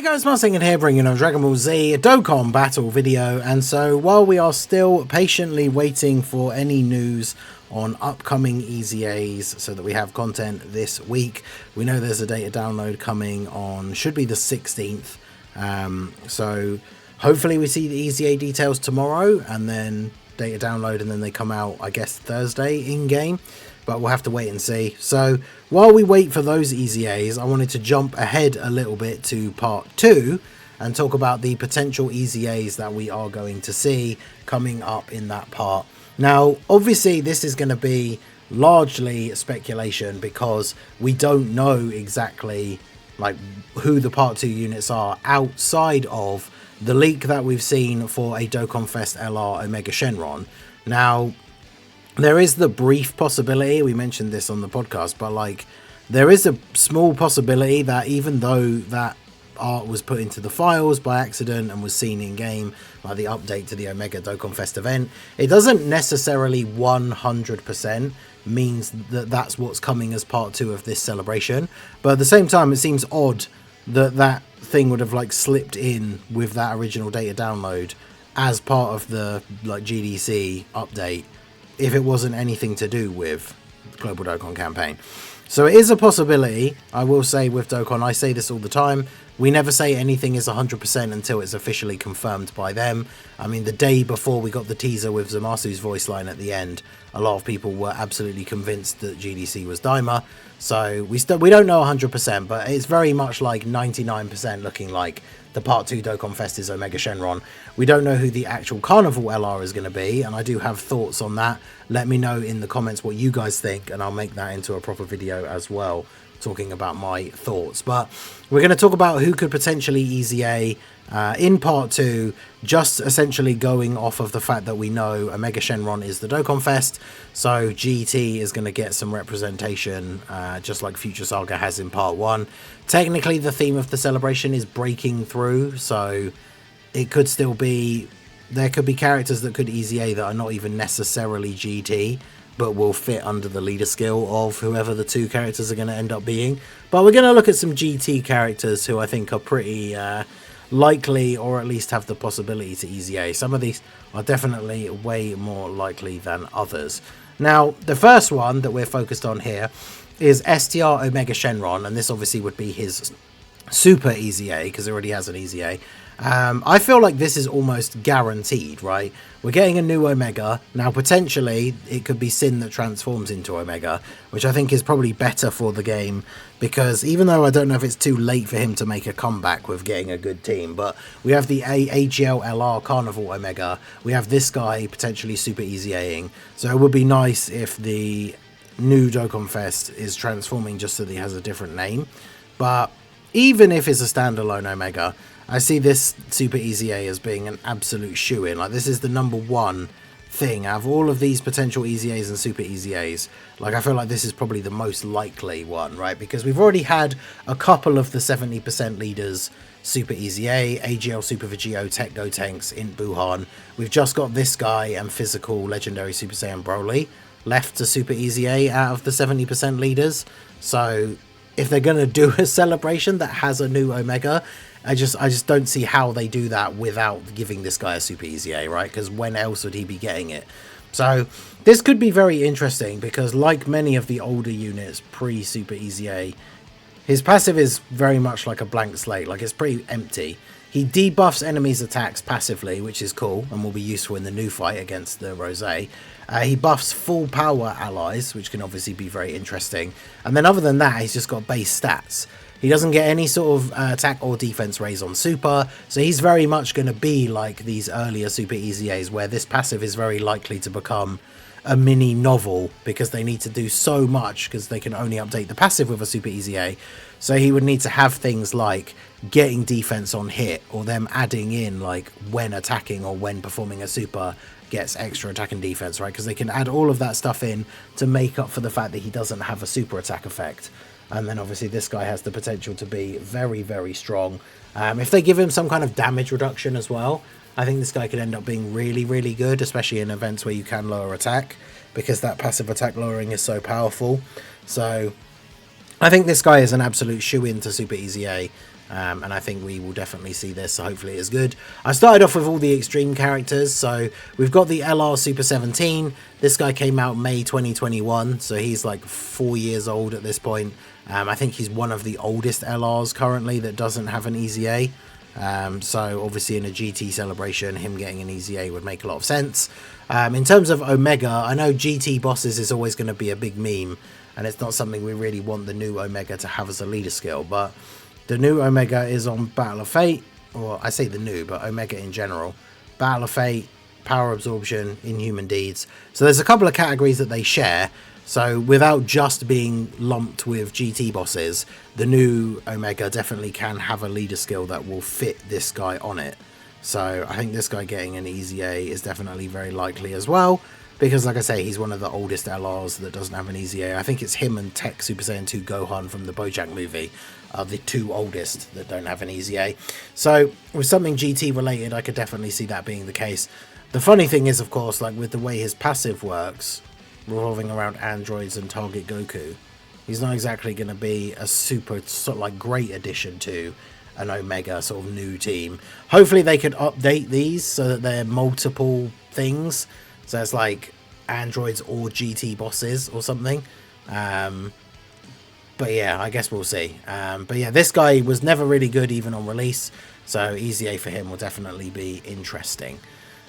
Hey guys, Mustang here bringing on Dragon Ball Z, a Dokkan Battle video, and so while we are still patiently waiting for any news on upcoming EZAs so that we have content this week, we know there's a data download coming on, should be the 16th, so hopefully we see the EZA details tomorrow and then data download and then they come out, I guess, Thursday in-game. But we'll have to wait and see. So while we wait for those EZAs, I wanted to jump ahead a little bit to part 2 and talk about the potential EZAs that we are going to see coming up in that part. Now, obviously, this is going to be largely speculation because we don't know exactly like who the part 2 units are outside of the leak that we've seen for a Dokkan Fest LR Omega Shenron. Now, there is the brief possibility, we mentioned this on the podcast, but like there is a small possibility that even though that art was put into the files by accident and was seen in game, like the update to the Omega Dokkan Fest event, it doesn't necessarily 100% means that that's what's coming as part 2 of this celebration. But at the same time, it seems odd that that thing would have like slipped in with that original data download as part of the like GDC update, if it wasn't anything to do with the Global Dokkan campaign. So it is a possibility. I will say with Dokkan, I say this all the time, we never say anything is 100% until it's officially confirmed by them. I mean, the day before we got the teaser with Zamasu's voice line at the end, a lot of people were absolutely convinced that GDC was Daima. So we don't know 100%, but it's very much like 99% looking like the Part 2 Dokkan Fest is Omega Shenron. We don't know who the actual Carnival LR is going to be, and I do have thoughts on that. Let me know in the comments what you guys think, and I'll make that into a proper video as well, talking about my thoughts. But we're going to talk about who could potentially EZA in Part 2, just essentially going off of the fact that we know Omega Shenron is the Dokkan Fest, so GT is going to get some representation, just like Future Saga has in Part 1. Technically, the theme of the celebration is breaking through, so it could still be, there could be characters that could EZA that are not even necessarily GT, but will fit under the leader skill of whoever the two characters are going to end up being. But we're going to look at some GT characters who I think are pretty likely, or at least have the possibility to EZA. Some of these are definitely way more likely than others. Now, the first one that we're focused on here is STR Omega Shenron, and this obviously would be his super EZA, because he already has an EZA. I feel like this is almost guaranteed, right? We're getting a new Omega. Now, potentially, it could be Sin that transforms into Omega, which I think is probably better for the game, because even though I don't know if it's too late for him to make a comeback with getting a good team, but we have the AGL LR Carnival Omega. We have this guy potentially super EZAing, so it would be nice if the new Dokkan Fest is transforming just so that he has a different name. But even if it's a standalone Omega, I see this Super EZA as being an absolute shoo-in. Like, this is the #1 thing out of all of these potential EZAs and Super EZAs. Like, I feel like this is probably the most likely one, right? Because we've already had a couple of the 70% leaders Super EZA, AGL Super Vegito, Tech Gotenks, Int Buhan. We've just got this guy and Physical Legendary Super Saiyan Broly left to Super EZA out of the 70% leaders. So if they're going to do a celebration that has a new Omega, I just don't see how they do that without giving this guy a Super EZA, right? Because when else would he be getting it? So this could be very interesting because, like many of the older units pre-Super EZA, his passive is very much like a blank slate. Like, it's pretty empty. He debuffs enemies' attacks passively, which is cool and will be useful in the new fight against the Rosé. He buffs full power allies, which can obviously be very interesting. And then other than that, he's just got base stats. He doesn't get any sort of attack or defense raise on super, so he's very much going to be like these earlier Super EZAs, where this passive is very likely to become a mini novel because they need to do so much because they can only update the passive with a Super EZA. So he would need to have things like getting defense on hit, or them adding in like when attacking or when performing a super gets extra attack and defense, right? Because they can add all of that stuff in to make up for the fact that he doesn't have a super attack effect. And then obviously this guy has the potential to be very, very strong. If they give him some kind of damage reduction as well, I think this guy could end up being really, really good, especially in events where you can lower attack, because that passive attack lowering is so powerful. So I think this guy is an absolute shoe-in to Super EZA. And I think we will definitely see this, so hopefully it's good. I started off with all the extreme characters, so we've got the LR Super 17. This guy came out May 2021, so he's like 4 years old at this point. I think he's one of the oldest LRs currently that doesn't have an EZA. So obviously in a GT celebration, him getting an EZA would make a lot of sense. In terms of Omega, I know GT bosses is always going to be a big meme, and it's not something we really want the new Omega to have as a leader skill, but the new Omega is on Battle of Fate, or I say the new, but Omega in general. Battle of Fate, Power Absorption, Inhuman Deeds. So there's a couple of categories that they share. So without just being lumped with GT bosses, the new Omega definitely can have a leader skill that will fit this guy on it. So I think this guy getting an EZA is definitely very likely as well, because like I say, he's one of the oldest LRs that doesn't have an EZA. I think it's him and Tech Super Saiyan 2 Gohan from the BoJack movie are the two oldest that don't have an EZA. So with something GT related, I could definitely see that being the case. The funny thing is, of course, like with the way his passive works, revolving around androids and target Goku, he's not exactly going to be a super sort of like great addition to an Omega sort of new team. Hopefully they could update these so that they're multiple things, so it's like androids or GT bosses or something. But yeah, I guess we'll see. But yeah, this guy was never really good even on release, so EZA for him will definitely be interesting.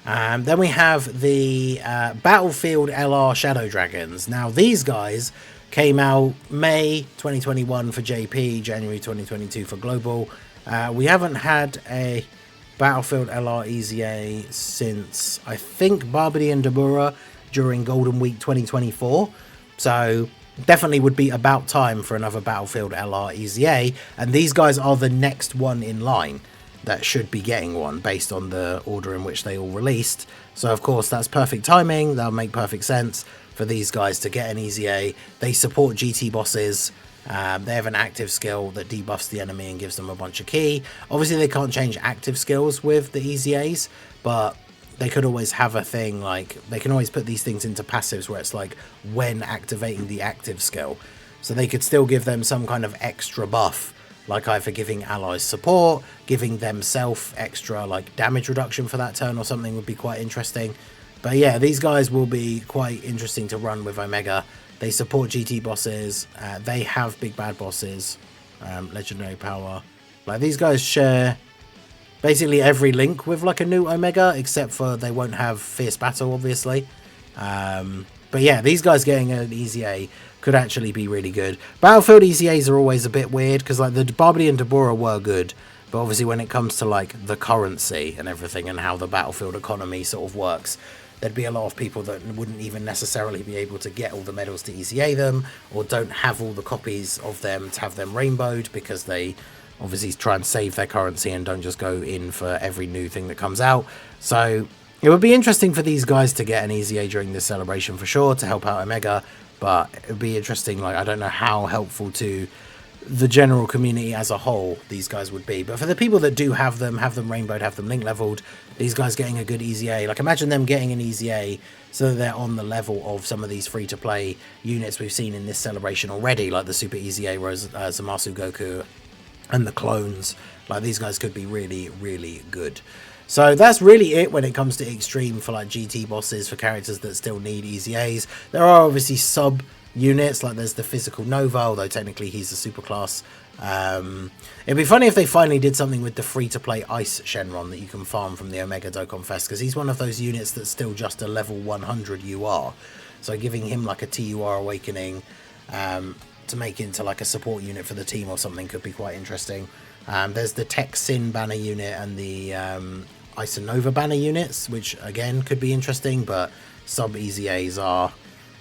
Then we have the Battlefield LR Shadow Dragons. Now these guys came out May 2021 for JP, January 2022 for Global. We haven't had a Battlefield LR EZA since, I think, Barbary and Dabura during Golden Week 2024. So definitely would be about time for another Battlefield LR EZA. And these guys are the next one in line that should be getting one based on the order in which they all released. So of course that's perfect timing. That'll make perfect sense for these guys to get an EZA. They support GT bosses. They have an active skill that debuffs the enemy and gives them a bunch of ki. Obviously they can't change active skills with the EZAs, but they could always have a thing like they can always put these things into passives where it's like when activating the active skill. So they could still give them some kind of extra buff, like either giving allies support, giving themselves extra like damage reduction for that turn or something would be quite interesting. But yeah, these guys will be quite interesting to run with Omega. They support GT bosses, they have big bad bosses, legendary power. Like these guys share basically every link with like a new Omega, except for they won't have fierce battle obviously. But yeah, these guys getting an EZA could actually be really good. Battlefield EZAs are always a bit weird because like the Barbary and Dabura were good, but obviously when it comes to like the currency and everything and how the Battlefield economy sort of works, there'd be a lot of people that wouldn't even necessarily be able to get all the medals to EZA them, or don't have all the copies of them to have them rainbowed because they obviously try and save their currency and don't just go in for every new thing that comes out. So it would be interesting for these guys to get an EZA during this celebration for sure to help out Omega, but it would be interesting, like I don't know how helpful to the general community as a whole these guys would be, but for the people that do have them rainbowed, have them link leveled, these guys getting a good EZA, like imagine them getting an EZA so that they're on the level of some of these free to play units we've seen in this celebration already, like the Super EZA Zamasu Goku and the clones. Like these guys could be really, really good. So that's really it when it comes to extreme for like GT bosses, for characters that still need EZAs. There are obviously sub units, like there's the physical Nova, although technically he's a super class. It'd be funny if they finally did something with the free to play Ice Shenron that you can farm from the Omega Dokkan Fest, because he's one of those units that's still just a level 100 UR. So giving him like a TUR awakening to make into like a support unit for the team or something could be quite interesting. There's the Tech Sin banner unit and the Ice and Nova banner units, which again could be interesting, but sub EZAs are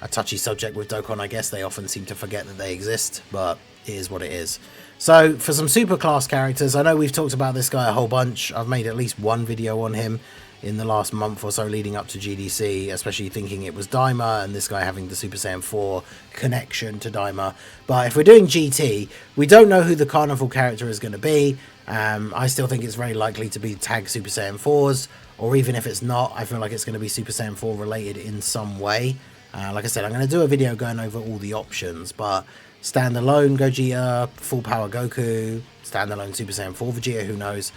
a touchy subject with Dokkan, I guess. They often seem to forget that they exist, but it is what it is. So for some super class characters, I know we've talked about this guy a whole bunch. I've made at least one video on him in the last month or so leading up to GDC, especially thinking it was Daima and this guy having the Super Saiyan 4 connection to Daima. But if we're doing GT, we don't know who the Carnival character is going to be. I still think it's very likely to be Tag Super Saiyan 4s, or even if it's not, I feel like it's going to be Super Saiyan 4 related in some way. Like I said, I'm going to do a video going over all the options, but standalone Gogeta, full power Goku, standalone Super Saiyan 4 Vegeta, who knows.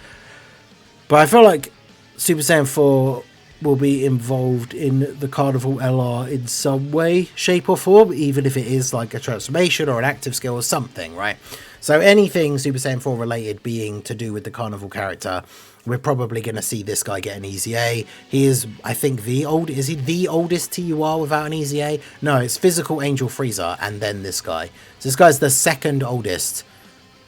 But I feel like Super Saiyan 4 will be involved in the Carnival LR in some way, shape or form, even if it is like a transformation or an active skill or something, right? So anything Super Saiyan 4 related being to do with the Carnival character, we're probably going to see this guy get an EZA. He is, I think, is he the oldest TUR without an EZA? No, it's Physical Angel Frieza and then this guy. So this guy's the second oldest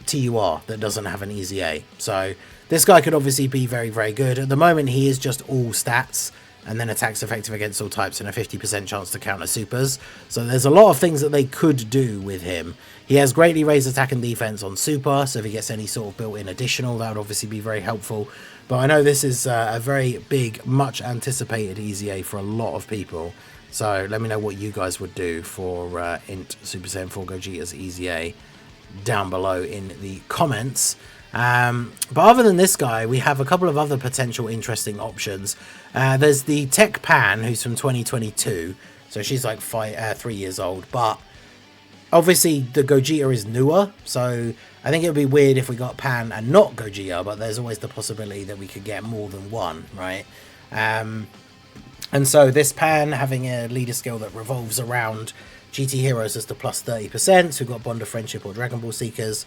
TUR that doesn't have an EZA. So this guy could obviously be very, very good. At the moment, he is just all stats and then attacks effective against all types and a 50% chance to counter supers. So there's a lot of things that they could do with him. He has greatly raised attack and defense on super, so if he gets any sort of built-in additional, that would obviously be very helpful. But I know this is a very big, much anticipated EZA for a lot of people. So let me know what you guys would do for Int Super Saiyan 4 Gogeta's EZA down below in the comments. But other than this guy, we have a couple of other potential interesting options. There's the Tech Pan, who's from 2022, so she's like 3 years old, but obviously the Gogeta is newer, so I think it would be weird if we got Pan and not Gogeta, but there's always the possibility that we could get more than one, right? And so this Pan having a leader skill that revolves around GT Heroes as the plus 30%, so we've got Bond of Friendship or Dragon Ball Seekers,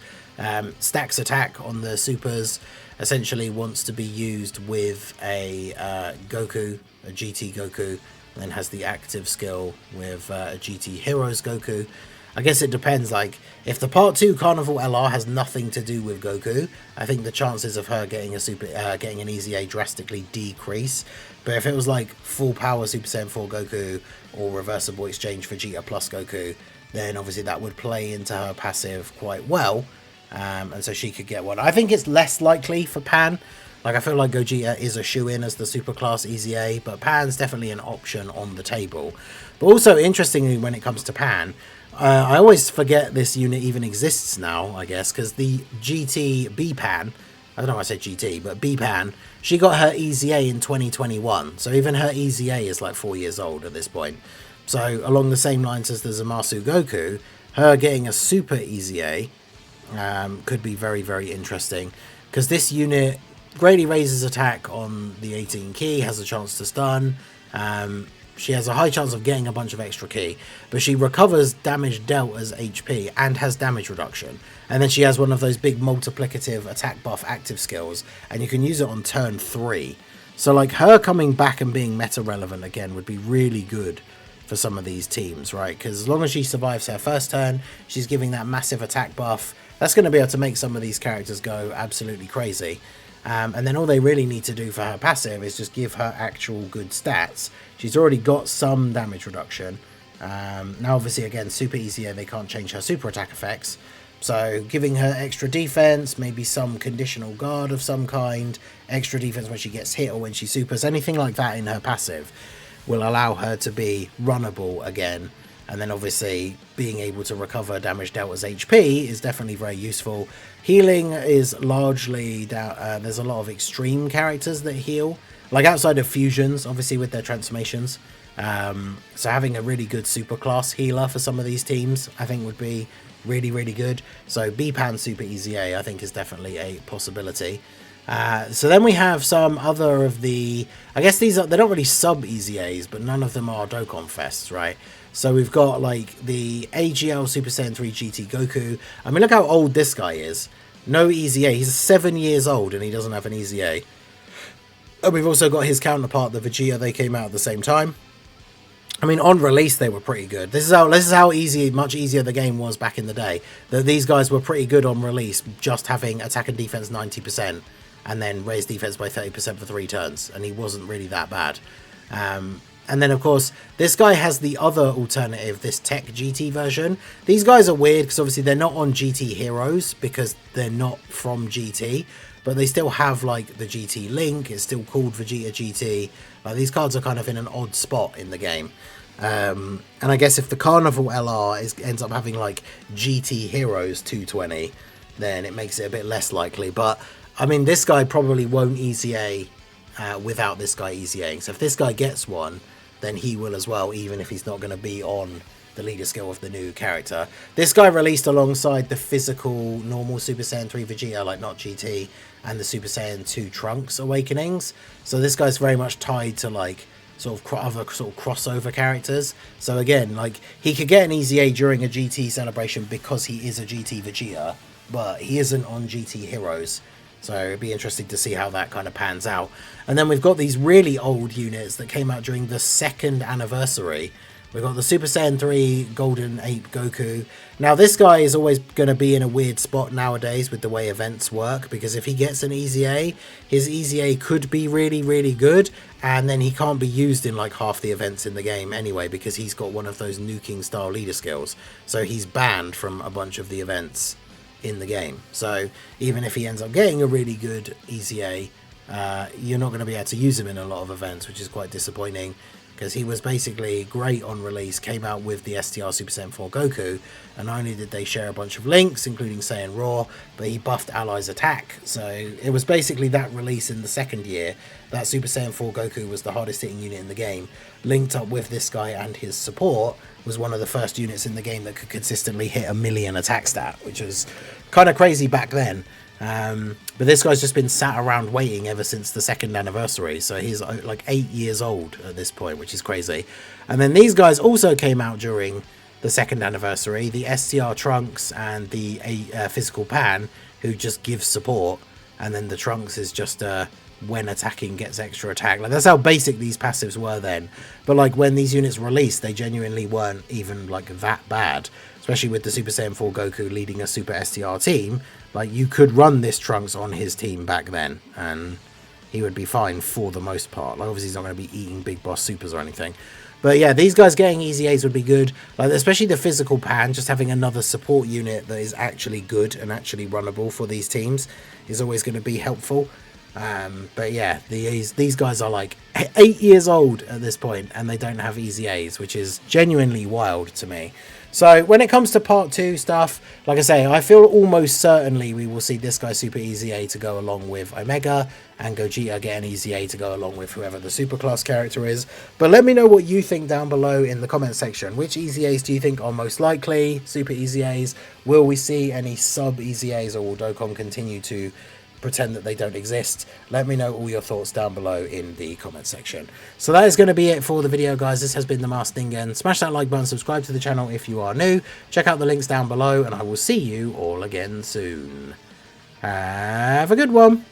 stacks attack on the supers, essentially wants to be used with a Goku, a GT Goku, and then has the active skill with a GT Heroes Goku. I guess it depends, like, if the Part 2 Carnival LR has nothing to do with Goku, I think the chances of her getting getting an EZA drastically decrease. But if it was like full power Super Saiyan 4 Goku or reversible exchange Vegeta plus Goku, then obviously that would play into her passive quite well. And so she could get one. I think it's less likely for Pan. Like, I feel like Gogeta is a shoe-in as the superclass EZA, but Pan's definitely an option on the table. But also, interestingly, when it comes to Pan, I always forget this unit even exists now, I guess, because the GT B-Pan, I don't know why I said GT, but B-Pan, she got her EZA in 2021. So even her EZA is like 4 years old at this point. So along the same lines as the Zamasu Goku, her getting a super EZA could be very, very interesting. Because this unit greatly raises attack on the 18 key, has a chance to stun. She has a high chance of getting a bunch of extra key, but she recovers damage dealt as HP and has damage reduction. And then she has one of those big multiplicative attack buff active skills, and you can use it on turn 3. So like her coming back and being meta relevant again would be really good for some of these teams, right? Because as long as she survives her first turn, she's giving that massive attack buff. That's going to be able to make some of these characters go absolutely crazy. And then all they really need to do for her passive is just give her actual good stats. She's already got some damage reduction. Now obviously again, super EZA, they can't change her super attack effects. So giving her extra defense, maybe some conditional guard of some kind, extra defense when she gets hit or when she supers, anything like that in her passive will allow her to be runnable again. And then obviously being able to recover damage dealt as HP is definitely very useful. Healing is largely down, there's a lot of extreme characters that heal, like outside of fusions, obviously with their transformations. So having a really good superclass healer for some of these teams, I think would be really, really good. So B-Pan Super EZA, I think, is definitely a possibility. So then we have some other of the, I guess they're not really sub-EZAs, but none of them are Dokkan Fests, right? So we've got like the AGL Super Saiyan 3 GT Goku. I mean, look how old this guy is. No EZA. He's 7 years old and he doesn't have an EZA. And we've also got his counterpart, the Vegeta. They came out at the same time. I mean, on release, they were pretty good. This is how much easier the game was back in the day. That these guys were pretty good on release, just having attack and defense 90%, and then raise defense by 30% for 3 turns. And he wasn't really that bad. And then, of course, this guy has the other alternative, this Tech GT version. These guys are weird because obviously they're not on GT Heroes because they're not from GT. But they still have, like, the GT Link. It's still called Vegeta GT. Like, these cards are kind of in an odd spot in the game. And I guess if the Carnival LR ends up having, like, GT Heroes 220, then it makes it a bit less likely. But, I mean, this guy probably won't EZA without this guy EZAing. So if this guy gets one, then he will as well, even if he's not going to be on the leader skill of the new character. This guy released alongside the physical normal Super Saiyan 3 Vegeta, like not GT, and the Super Saiyan 2 Trunks Awakenings. So this guy's very much tied to like sort of other sort of crossover characters. So again, like he could get an EZA during a GT celebration because he is a GT Vegeta, but he isn't on GT Heroes. So it'd be interesting to see how that kind of pans out. And then we've got these really old units that came out during the 2nd anniversary. We've got the Super Saiyan 3 Golden Ape Goku. Now this guy is always going to be in a weird spot nowadays with the way events work, because if he gets an EZA, his EZA could be really, really good, and then he can't be used in like half the events in the game anyway, because he's got one of those nuking style leader skills. So he's banned from a bunch of the events in the game. So even if he ends up getting a really good EZA, you're not going to be able to use him in a lot of events, which is quite disappointing, because he was basically great on release, came out with the STR Super Saiyan 4 Goku, and not only did they share a bunch of links, including Saiyan Raw, but he buffed Allies attack. So it was basically that release in the 2nd year, that Super Saiyan 4 Goku was the hardest hitting unit in the game, linked up with this guy and his support, was one of the first units in the game that could consistently hit 1,000,000 attack stat, which was kind of crazy back then. But this guy's just been sat around waiting ever since the 2nd anniversary, so he's like 8 years old at this point, which is crazy. And then these guys also came out during the 2nd anniversary, the STR Trunks and the Physical Pan, who just gives support, and then the Trunks is just when attacking gets extra attack. Like that's how basic these passives were then, but like when these units released, they genuinely weren't even like that bad, especially with the Super Saiyan 4 Goku leading a Super STR team. Like you could run this Trunks on his team back then and he would be fine for the most part. Like obviously he's not going to be eating big boss supers or anything, but yeah, these guys getting EZAs would be good, like especially the Physical Pan. Just having another support unit that is actually good and actually runnable for these teams is always going to be helpful. But yeah, these guys are like 8 years old at this point and they don't have EZAs, which is genuinely wild to me. So when it comes to part 2 stuff, like I say, I feel almost certainly we will see this guy Super EZA to go along with Omega, and Gogeta get an EZA to go along with whoever the superclass character is. But let me know what you think down below in the comment section. Which EZAs do you think are most likely? Super EZAs? Will we see any sub EZAs, or will Dokkan continue to pretend that they don't exist? Let me know all your thoughts down below in the comment section. So that is going to be it for the video, guys. This has been the Masked Ningen. Smash that like button, subscribe to the channel if you are new, check out the links down below, and I will see you all again soon. Have a good one.